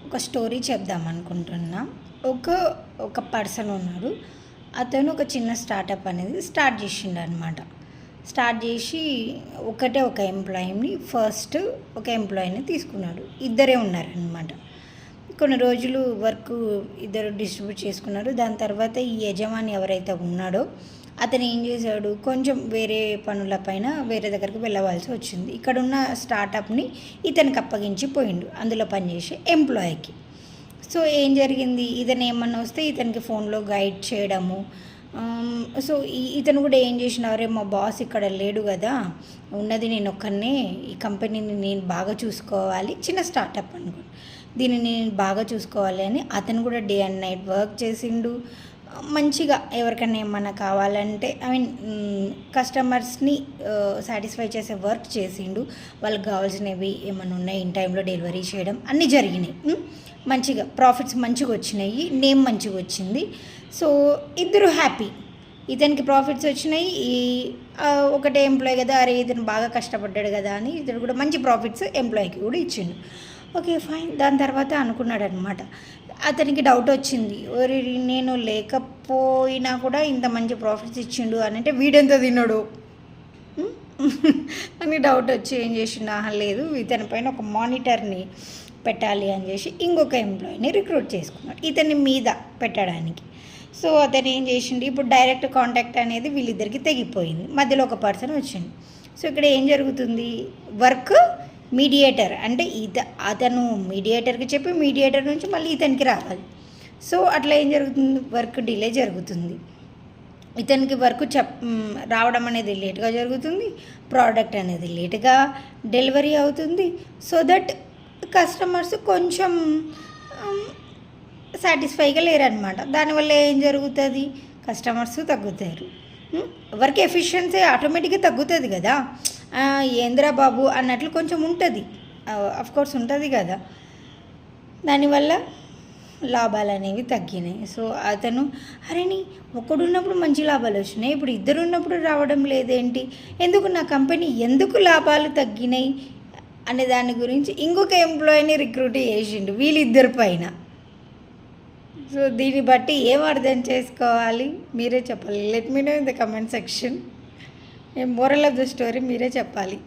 ఒక స్టోరీ చెప్దాం అనుకుంటున్నా. ఒక ఒక పర్సన్ ఉన్నాడు. అతను ఒక చిన్న స్టార్టప్ అనేది స్టార్ట్ చేసిండనమాట. స్టార్ట్ చేసి ఒకటే ఒక ఎంప్లాయీని ఫస్ట్ ఒక ఎంప్లాయీని తీసుకున్నాడు. ఇద్దరే ఉన్నారనమాట. కొన్ని రోజులు వర్క్ ఇద్దరు డిస్ట్రిబ్యూట్ చేసుకున్నారు. దాని తర్వాత ఈ యజమాని ఎవరైతే ఉన్నాడో అతను ఏం చేశాడు, కొంచెం వేరే పనులపైన వేరే దగ్గరికి వెళ్ళవలసి వచ్చింది. ఇక్కడున్న స్టార్టప్ని ఇతనికి అప్పగించి పోయిండు, అందులో పనిచేసే ఎంప్లాయీకి. సో ఏం జరిగింది, ఇతను ఏమన్నా వస్తే ఇతనికి ఫోన్లో గైడ్ చేయడము. సో ఇతను కూడా ఏం చేసినారే, మా బాస్ ఇక్కడ లేడు కదా, ఉన్నది నేను ఒక్కనే, ఈ కంపెనీని నేను బాగా చూసుకోవాలి, చిన్న స్టార్టప్ అనుకో, దీన్ని నేను బాగా చూసుకోవాలి అని అతను కూడా డే అండ్ నైట్ వర్క్ చేసిండు. మంచిగా ఎవరికైనా ఏమన్నా కావాలంటే కస్టమర్స్ని సాటిస్ఫై చేసే వర్క్ చేసిండు. వాళ్ళకి కావాల్సినవి ఏమైనా ఉన్నాయి ఇన్ టైంలో డెలివరీ చేయడం అన్నీ జరిగినాయి. మంచిగా ప్రాఫిట్స్ మంచిగా వచ్చినాయి, నేమ్ మంచిగా వచ్చింది. సో ఇద్దరు హ్యాపీ. ఇతనికి ప్రాఫిట్స్ వచ్చినాయి, ఒకటే ఎంప్లాయీ కదా, అరే ఇతను బాగా కష్టపడ్డాడు కదా అని ఇతను కూడా మంచి ప్రాఫిట్స్ ఎంప్లాయీకి కూడా ఇచ్చిండు. Okay fine. దాని తర్వాత అనుకున్నాడు అనమాట, అతనికి డౌట్ వచ్చింది, నేను లేకపోయినా కూడా ఇంత మంచి ప్రాఫిట్స్ ఇచ్చిండు అని అంటే వీడెంత తిన్నాడు అని డౌట్ వచ్చి ఏం చేసిండు, లేదు ఇతని పైన ఒక మానిటర్ని పెట్టాలి అని చేసి ఇంకొక ఎంప్లాయీని రిక్రూట్ చేసుకున్నాడు ఇతని మీద పెట్టడానికి. సో అతను ఏం చేసిండు, ఇప్పుడు డైరెక్ట్ కాంటాక్ట్ అనేది వీళ్ళిద్దరికి తెగిపోయింది, మధ్యలో ఒక పర్సన్ వచ్చింది. సో ఇక్కడ ఏం జరుగుతుంది, వర్క్ మీడియేటర్ అంటే అతను మీడియేటర్కి చెప్పి మీడియేటర్ నుంచి మళ్ళీ ఇతనికి రావాలి. సో అట్లా ఏం జరుగుతుంది, వర్క్ డిలే జరుగుతుంది. ఇతనికి వర్క్ రావడం అనేది లేట్గా జరుగుతుంది, ప్రోడక్ట్ అనేది లేట్గా డెలివరీ అవుతుంది. సో దట్ కస్టమర్స్ కొంచెం సాటిస్ఫైగా లేరనమాట. దానివల్ల ఏం జరుగుతుంది, కస్టమర్స్ తగ్గుతారు, వర్క్ ఎఫిషియన్సీ ఆటోమేటిక్గా తగ్గుతుంది కదా. ఏంద్రా బాబు అన్నట్లు కొంచెం ఉంటుంది, అఫ్కోర్స్ ఉంటుంది కదా. దానివల్ల లాభాలు అనేవి తగ్గినాయి. సో అతను అరేని ఒకడున్నప్పుడు మంచి లాభాలు వచ్చినాయి, ఇప్పుడు ఇద్దరు ఉన్నప్పుడు రావడం లేదేంటి, ఎందుకు నా కంపెనీ ఎందుకు లాభాలు తగ్గినాయి అనే దాని గురించి ఇంకొక ఎంప్లాయీని రిక్రూట్ చేసిండు వీళ్ళిద్దరి పైన. సో దీన్ని బట్టి ఏం అర్థం చేసుకోవాలి మీరే చెప్పాలి. Let me know in the comment section. Moral of the story మీరే చెప్పాలి.